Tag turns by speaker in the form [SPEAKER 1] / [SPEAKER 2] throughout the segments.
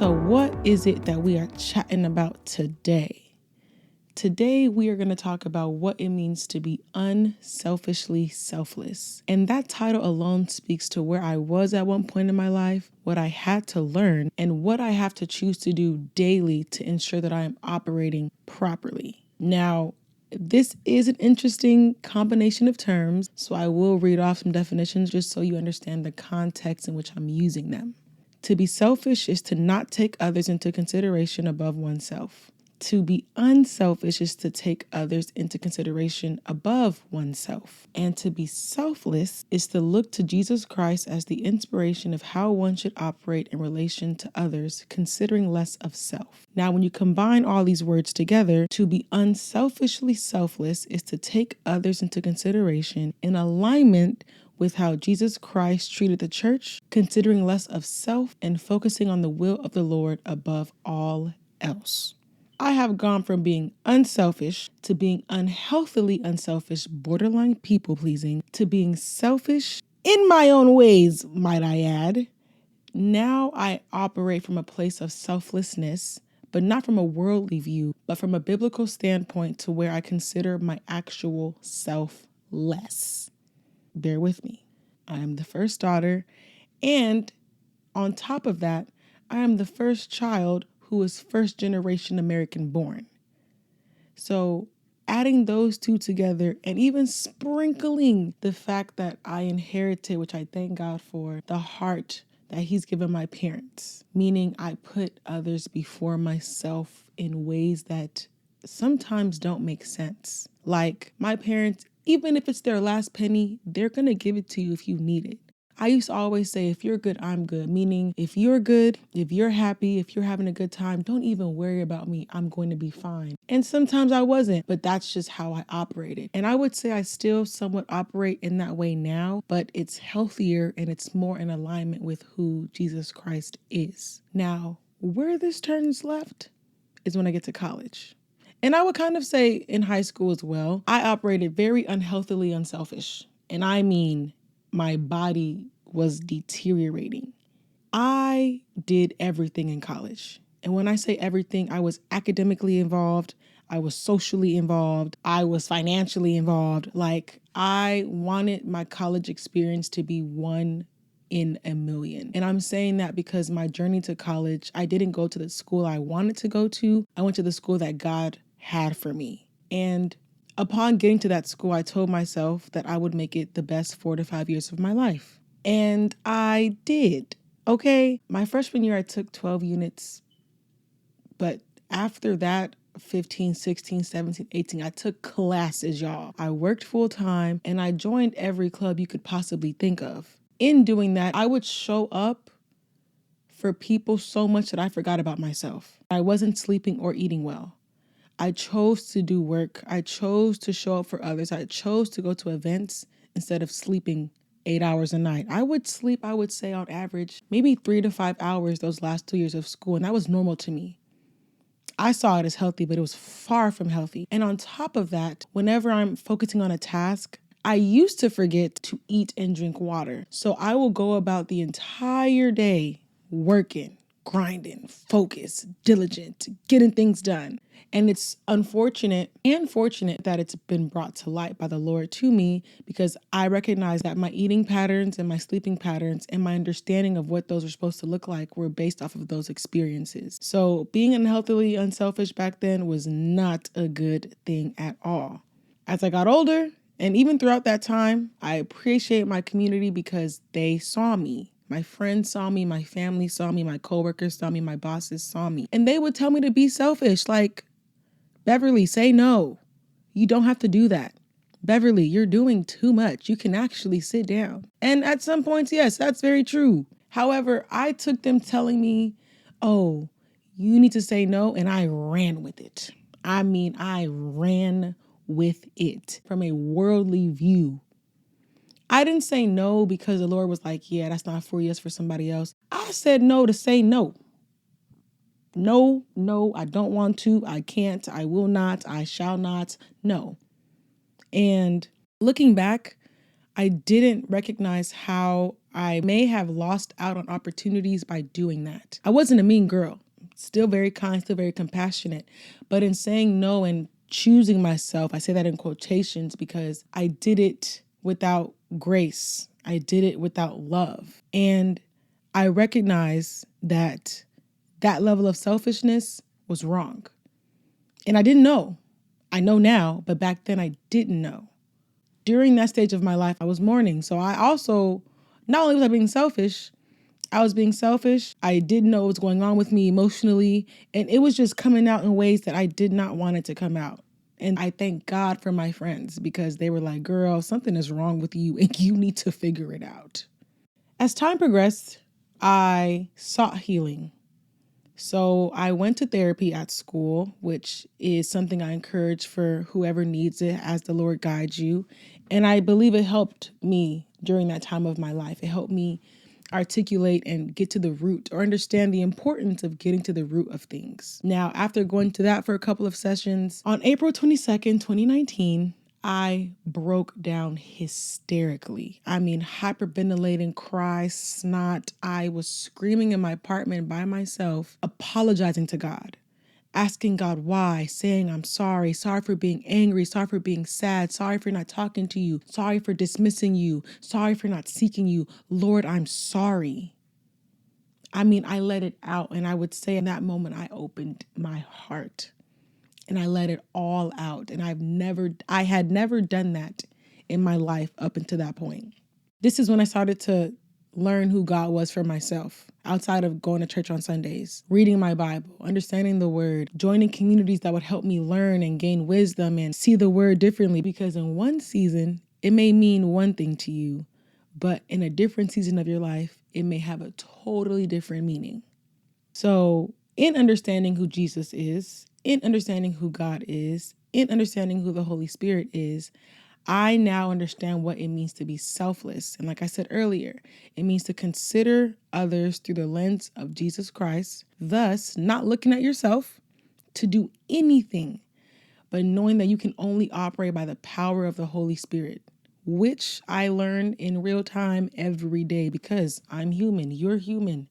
[SPEAKER 1] So what is it that we are chatting about today? Today, we are going to talk about what it means to be unselfishly selfless. And that title alone speaks to where I was at one point in my life, what I had to learn, and what I have to choose to do daily to ensure that I am operating properly. Now, this is an interesting combination of terms, so I will read off some definitions just so you understand the context in which I'm using them. To be selfish is to not take others into consideration above oneself. To be unselfish is to take others into consideration above oneself. And to be selfless is to look to Jesus Christ as the inspiration of how one should operate in relation to others, considering less of self. Now, when you combine all these words together, to be unselfishly selfless is to take others into consideration in alignment with how Jesus Christ treated the church, considering less of self and focusing on the will of the Lord above all else. I have gone from being unselfish to being unhealthily unselfish, borderline people-pleasing, to being selfish in my own ways, might I add. Now I operate from a place of selflessness, but not from a worldly view, but from a biblical standpoint to where I consider my actual self less. Bear with me. I am the first daughter, and on top of that, I am the first child who is first generation American born. So adding those two together and even sprinkling the fact that I inherited, which I thank God for, the heart that He's given my parents, meaning I put others before myself in ways that sometimes don't make sense. Like my parents, even if it's their last penny, they're going to give it to you if you need it. I used to always say, if you're good, I'm good. Meaning, if you're good, if you're happy, if you're having a good time, don't even worry about me. I'm going to be fine. And sometimes I wasn't, but that's just how I operated. And I would say I still somewhat operate in that way now, but it's healthier and it's more in alignment with who Jesus Christ is. Now, where this turns left is when I get to college. And I would kind of say in high school as well, I operated very unhealthily unselfish. And I mean, my body was deteriorating. I did everything in college. And when I say everything, I was academically involved. I was socially involved. I was financially involved. Like, I wanted my college experience to be one in a million. And I'm saying that because my journey to college, I didn't go to the school I wanted to go to. I went to the school that God had for me. And upon getting to that school, I told myself that I would make it the best 4 to 5 years of my life. And I did. Okay. My freshman year, I took 12 units. But after that, 15, 16, 17, 18, I took classes, y'all. I worked full time and I joined every club you could possibly think of. In doing that, I would show up for people so much that I forgot about myself. I wasn't sleeping or eating well. I chose to do work. I chose to show up for others. I chose to go to events instead of sleeping 8 hours a night. I would sleep, I would say on average, maybe 3 to 5 hours those last 2 years of school. And that was normal to me. I saw it as healthy, but it was far from healthy. And on top of that, whenever I'm focusing on a task, I used to forget to eat and drink water. So I will go about the entire day working, grinding, focused, diligent, getting things done. And it's unfortunate and fortunate that it's been brought to light by the Lord to me, because I recognize that my eating patterns and my sleeping patterns and my understanding of what those are supposed to look like were based off of those experiences. So being unhealthily unselfish back then was not a good thing at all. As I got older, and even throughout that time, I appreciate my community because they saw me. My friends saw me, my family saw me, my coworkers saw me, my bosses saw me. And they would tell me to be selfish, like, Beverly, say no. You don't have to do that. Beverly, you're doing too much. You can actually sit down. And at some points, yes, that's very true. However, I took them telling me, oh, you need to say no, and I ran with it. I mean, I ran with it from a worldly view. I didn't say no because the Lord was like, yeah, that's not for you, it's for somebody else. I said no to say no. No, I don't want to, I can't, I will not, I shall not, no. And looking back, I didn't recognize how I may have lost out on opportunities by doing that. I wasn't a mean girl, still very kind, still very compassionate. But in saying no and choosing myself, I say that in quotations because I did it without grace. I did it without love. And I recognize that that level of selfishness was wrong. And I didn't know. I know now, but back then I didn't know. During that stage of my life, I was mourning. So I also, not only was I being selfish, I was being selfish. I didn't know what was going on with me emotionally. And it was just coming out in ways that I did not want it to come out. And I thank God for my friends because they were like, girl, something is wrong with you and you need to figure it out. As time progressed, I sought healing. So I went to therapy at school, which is something I encourage for whoever needs it as the Lord guides you. And I believe it helped me during that time of my life. It helped me articulate and get to the root or understand the importance of getting to the root of things. Now, after going to that for a couple of sessions, on April 22nd, 2019, I broke down hysterically. I mean, hyperventilating, cry, snot. I was screaming in my apartment by myself, apologizing to God, asking God why, saying I'm sorry for being angry, sorry for being sad, sorry for not talking to you, sorry for dismissing you, sorry for not seeking you. Lord, I'm sorry. I mean, I let it out. And I would say in that moment, I opened my heart. And I let it all out. And I had never done that in my life up until that point. This is when I started to learn who God was for myself, outside of going to church on Sundays, reading my Bible, understanding the word, joining communities that would help me learn and gain wisdom and see the word differently. Because in one season, it may mean one thing to you, but in a different season of your life, it may have a totally different meaning. So in understanding who Jesus is, in understanding who God is, in understanding who the Holy Spirit is, I now understand what it means to be selfless. And like I said earlier, it means to consider others through the lens of Jesus Christ, thus not looking at yourself to do anything, but knowing that you can only operate by the power of the Holy Spirit, which I learn in real time every day because I'm human, you're human.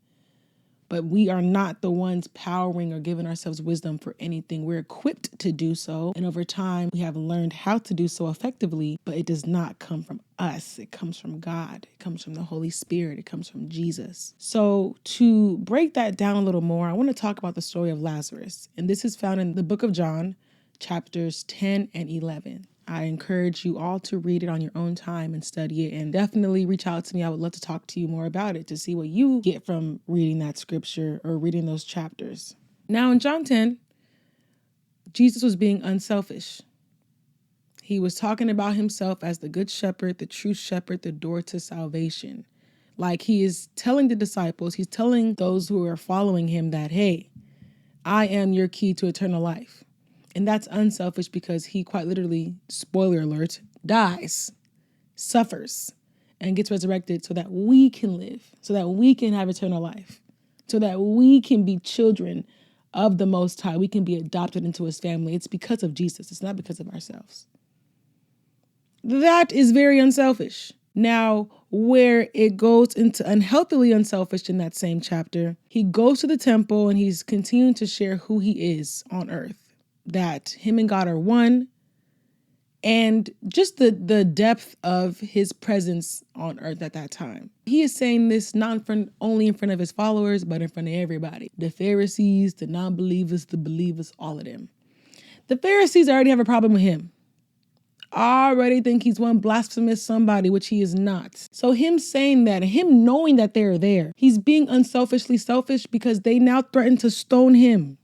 [SPEAKER 1] But we are not the ones powering or giving ourselves wisdom for anything. We're equipped to do so. And over time, we have learned how to do so effectively, but it does not come from us. It comes from God. It comes from the Holy Spirit. It comes from Jesus. So to break that down a little more, I want to talk about the story of Lazarus. And this is found in the book of John, chapters 10 and 11. I encourage you all to read it on your own time and study it, and definitely reach out to me. I would love to talk to you more about it to see what you get from reading that scripture or reading those chapters. Now in John 10, Jesus was being unselfish. He was talking about himself as the good shepherd, the true shepherd, the door to salvation. Like he is telling the disciples, he's telling those who are following him that, hey, I am your key to eternal life. And that's unselfish because he quite literally, spoiler alert, dies, suffers, and gets resurrected so that we can live, so that we can have eternal life, so that we can be children of the Most High. We can be adopted into his family. It's because of Jesus. It's not because of ourselves. That is very unselfish. Now, where it goes into unhealthily unselfish in that same chapter, he goes to the temple and he's continuing to share who he is on earth. That him and God are one, and just the depth of his presence on earth at that time. He is saying this not only in front of his followers, but in front of everybody. The Pharisees, the non-believers, the believers, all of them. The Pharisees already have a problem with him. Already think he's one blasphemous somebody, which he is not. So him saying that, him knowing that they're there, he's being unselfishly selfish because they now threaten to stone him.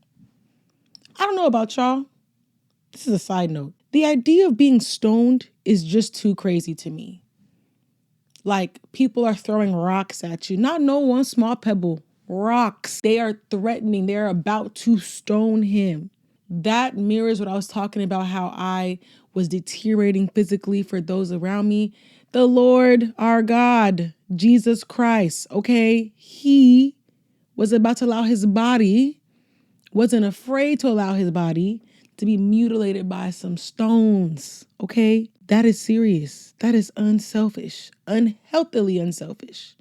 [SPEAKER 1] I don't know about y'all. This is a side note. The idea of being stoned is just too crazy to me. Like people are throwing rocks at you. Not no one small pebble. Rocks. They are threatening. They're about to stone him. That mirrors what I was talking about, how I was deteriorating physically for those around me. The Lord, our God, Jesus Christ, okay? He was about to allow his body, wasn't afraid to allow his body to be mutilated by some stones, okay? That is serious. That is unselfish, unhealthily unselfish.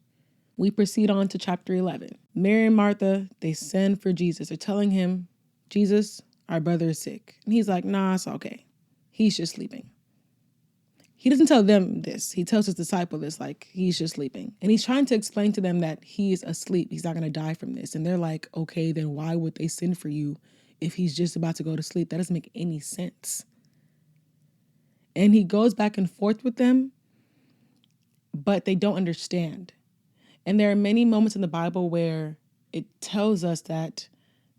[SPEAKER 1] We proceed on to chapter 11. Mary and Martha, they send for Jesus. They're telling him, Jesus, our brother is sick. And he's like, nah, it's okay. He's just sleeping. He doesn't tell them this. He tells his disciple this, like, he's just sleeping. And he's trying to explain to them that he's asleep. He's not going to die from this. And they're like, okay, then why would they send for you if he's just about to go to sleep? That doesn't make any sense. And he goes back and forth with them, but they don't understand. And there are many moments in the Bible where it tells us that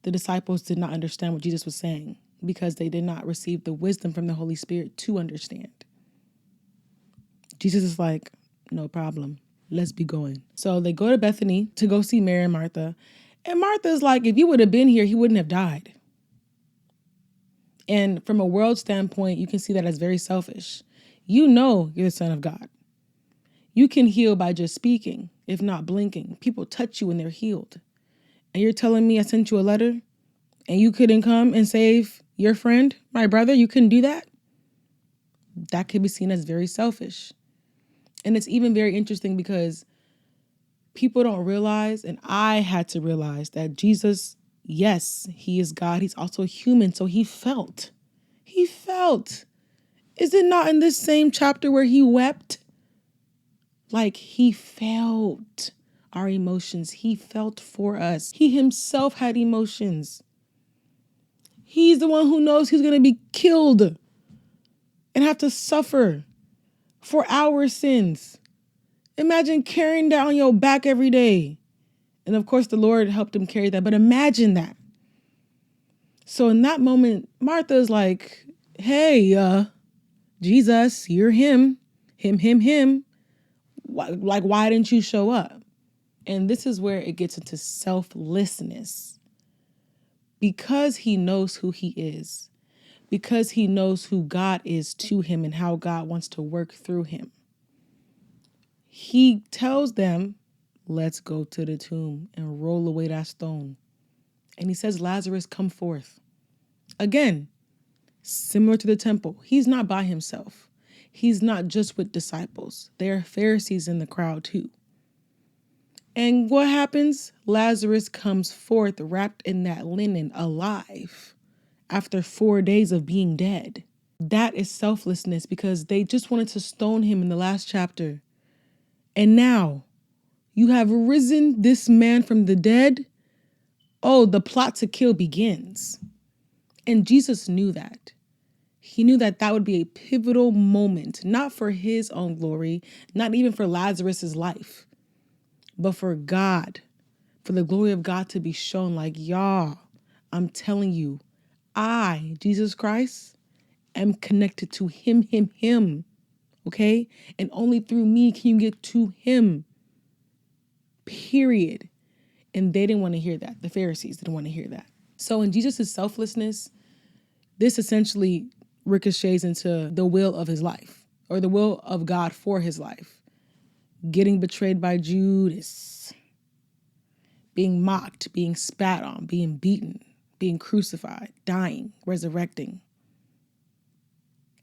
[SPEAKER 1] the disciples did not understand what Jesus was saying because they did not receive the wisdom from the Holy Spirit to understand. Jesus is like, no problem. Let's be going. So they go to Bethany to go see Mary and Martha. And Martha's like, if you would have been here, he wouldn't have died. And from a world standpoint, you can see that as very selfish. You know you're the Son of God. You can heal by just speaking, if not blinking. People touch you and they're healed. And you're telling me I sent you a letter and you couldn't come and save your friend, my brother? You couldn't do that? That could be seen as very selfish. And it's even very interesting because people don't realize, and I had to realize, that Jesus, yes, he is God. He's also human. So he felt. He felt. Is it not in this same chapter where he wept? Like, he felt our emotions. He felt for us. He himself had emotions. He's the one who knows he's going to be killed and have to suffer for our sins. Imagine carrying that on your back every day. And of course, the Lord helped him carry that. But imagine that. So in that moment, Martha's like, hey, Jesus, you're him. Him. Why didn't you show up? And this is where it gets into selflessness. Because he knows who he is. Because he knows who God is to him and how God wants to work through him. He tells them, let's go to the tomb and roll away that stone. And he says, Lazarus, come forth. Again, similar to the temple, he's not by himself. He's not just with disciples. There are Pharisees in the crowd too. And what happens? Lazarus comes forth wrapped in that linen, alive, after 4 days of being dead. That is selflessness, because they just wanted to stone him in the last chapter. And now you have risen this man from the dead. Oh, the plot to kill begins. And Jesus knew that. He knew that that would be a pivotal moment, not for his own glory, not even for Lazarus's life, but for God, for the glory of God to be shown. Like, y'all, I'm telling you, I, Jesus Christ, am connected to him. Okay? And only through me can you get to him. Period. And they didn't want to hear that. The Pharisees didn't want to hear that. So in Jesus' selflessness, this essentially ricochets into the will of his life, or the will of God for his life. Getting betrayed by Judas, being mocked, being spat on, being beaten, being crucified, dying, resurrecting,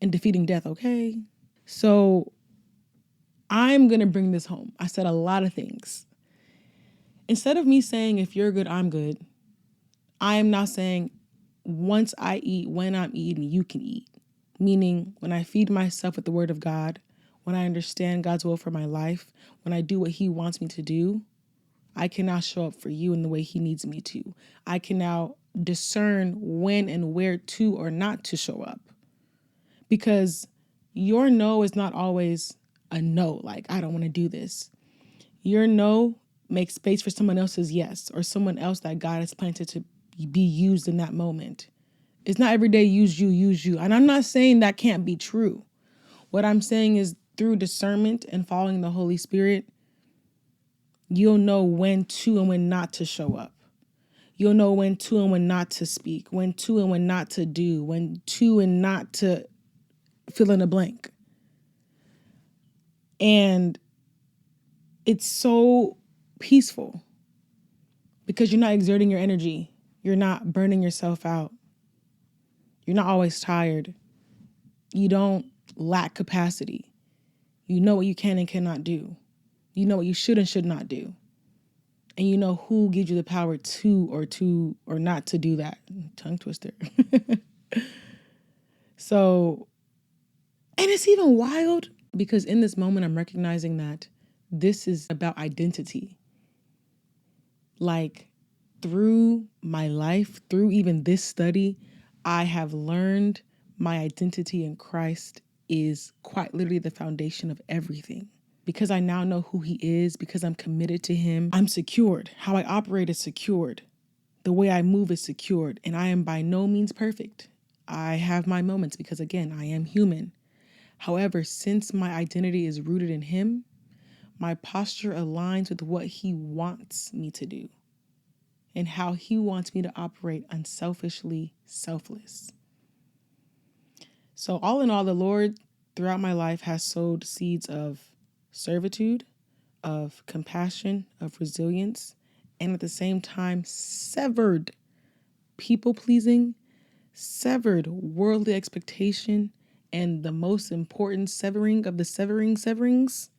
[SPEAKER 1] and defeating death, okay? So I'm going to bring this home. I said a lot of things. Instead of me saying, if you're good, I'm good, I am now saying, once I eat, when I'm eating, you can eat. Meaning, when I feed myself with the word of God, when I understand God's will for my life, when I do what he wants me to do, I can now show up for you in the way he needs me to. I can now discern when and where to or not to show up. Because your no is not always a no, like, I don't want to do this. Your no makes space for someone else's yes, or someone else that God has planted to be used in that moment. It's not every day use you. And I'm not saying that can't be true. What I'm saying is, through discernment and following the Holy Spirit, you'll know when to and when not to show up. You'll know when to and when not to speak, when to and when not to do, when to and not to fill in a blank. And it's so peaceful because you're not exerting your energy. You're not burning yourself out. You're not always tired. You don't lack capacity. You know what you can and cannot do. You know what you should and should not do. And you know who gives you the power to or not to do that. Tongue twister. So, and it's even wild because in this moment, I'm recognizing that this is about identity. Like through my life, through even this study, I have learned my identity in Christ is quite literally the foundation of everything. Because I now know who he is, because I'm committed to him, I'm secured. How I operate is secured. The way I move is secured. And I am by no means perfect. I have my moments because, again, I am human. However, since my identity is rooted in him, my posture aligns with what he wants me to do and how he wants me to operate unselfishly selfless. So all in all, the Lord throughout my life has sowed seeds of servitude, of compassion, of resilience, and at the same time severed people-pleasing, severed worldly expectation, and the most important severing of the severings,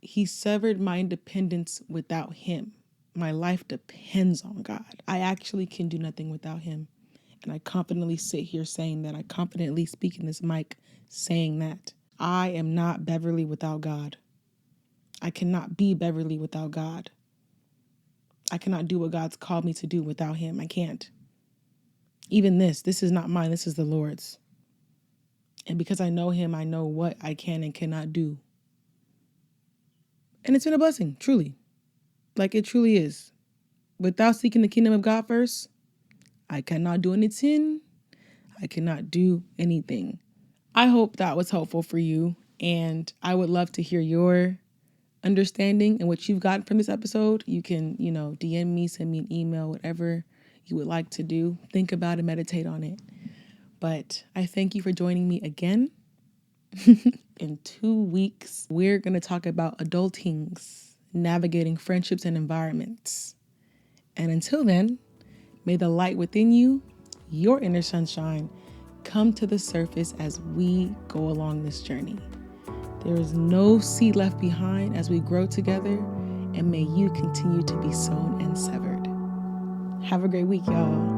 [SPEAKER 1] he severed my independence without him. My life depends on God. I actually can do nothing without him. And I confidently sit here saying that. I confidently speak in this mic saying that. I am not Beverly without God. I cannot be Beverly without God. I cannot do what God's called me to do without him. I can't. Even this is not mine. This is the Lord's. And because I know him, I know what I can and cannot do. And it's been a blessing, truly. Like it truly is. Without seeking the kingdom of God first, I cannot do anything. I cannot do anything. I hope that was helpful for you. And I would love to hear your understanding and what you've gotten from this episode. You can, DM me, send me an email, whatever you would like to do. Think about it, meditate on it. But I thank you for joining me again. In 2 weeks, we're going to talk about adultings, navigating friendships and environments. And until then, may the light within you, your inner sunshine, come to the surface as we go along this journey. There is no seed left behind as we grow together, and may you continue to be sown and severed. Have a great week, y'all.